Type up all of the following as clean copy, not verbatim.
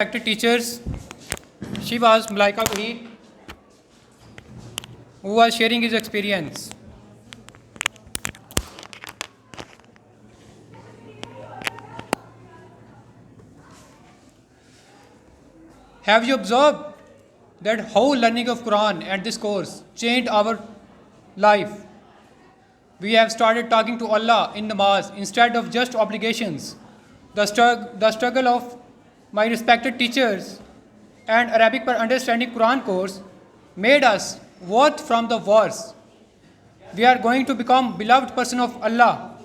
Respected teachers, she was Malaika Wahid, who was sharing his experience. Have you observed that how learning of Quran and this course changed our life? We have started talking to Allah in namaz instead of just obligations. The struggle of my respected teachers and Arabic for Understanding Quran course made us worth from the wars. We are going to become beloved person of Allah.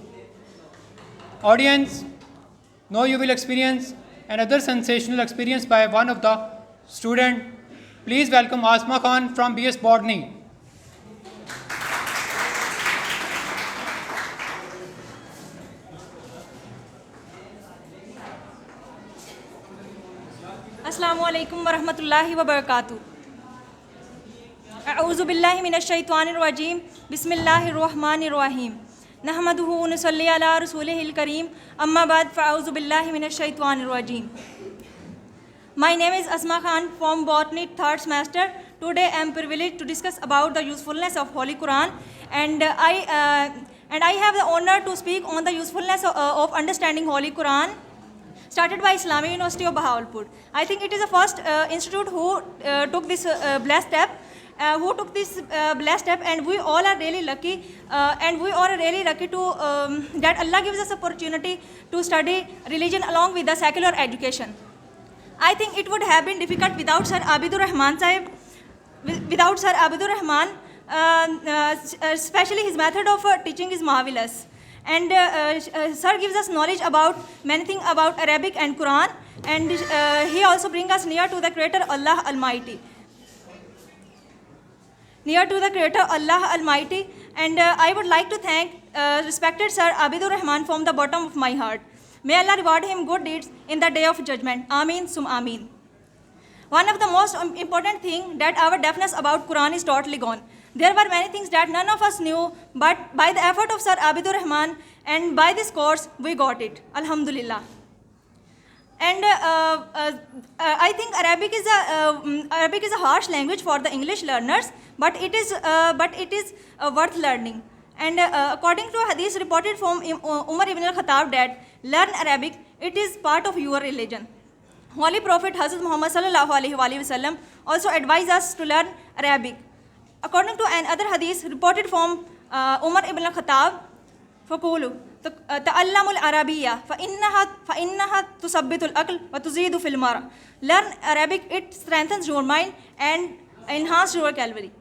Audience, now you will experience another sensational experience by one of the student. Please welcome Asma Khan from BS Botany. अस्सलामु अलैकुम वरहमतुल्लाहि वबरकातुहू। अऊज़ु बिल्लाहि मिनश शैतानिर रजीम। बिस्मिल्लाहिर रहमानिर रहीम। नहमदुहु व नुसल्ली अला रसूलिहिल करीम। अम्मा बाद फ़अऊज़ु बिल्लाहि मिनश शैतानिर रजीम। My name is Asma Khan from Botany 3rd semester. Today I am privileged to discuss about the usefulness of Holy Quran, and I have the honor to speak on the usefulness of understanding Holy Quran, started by Islamia University of Bahawalpur. I think it is the first institute who took this blessed step. And we all are really lucky, to that Allah gives us opportunity to study religion along with the secular education. I think it would have been difficult without Sir Abidur Rahman Sahib, especially his method of teaching is marvelous. And Sir gives us knowledge about many things about Arabic and Quran, and he also brings us near to the Creator Allah Almighty. And I would like to thank respected Sir Abidur Rahman from the bottom of my heart. May Allah reward him good deeds in the day of judgment. Ameen sum ameen. One of the most important things that our deafness about Quran is totally gone. There were many things that none of us knew, but by the effort of Sir Abidur Rahman and by this course, we got it. Alhamdulillah. And I think Arabic is a harsh language for the English learners, but it is worth learning. And according to a hadith reported from Umar ibn al-Khattab that learn Arabic, it is part of your religion. Holy Prophet Hazrat Muhammad sallallahu alaihi wasallam also advised us to learn Arabic. According to another hadith reported from Umar ibn al-Khattab, فَقُولُوا تَعَلَّمُوا الْعَرَبِيَّةَ فَإِنَّهَا تُثَبِّتُ الْعَقْلَ وَتُزِيدُ فِي الْمَرَّ. Learn Arabic, it strengthens your mind and enhances your vocabulary.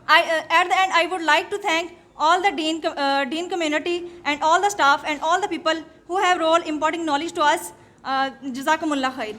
At the end, I would like to thank all the Dean community and all the staff and all the people who have role imparting knowledge to us. Jazakumullah khair.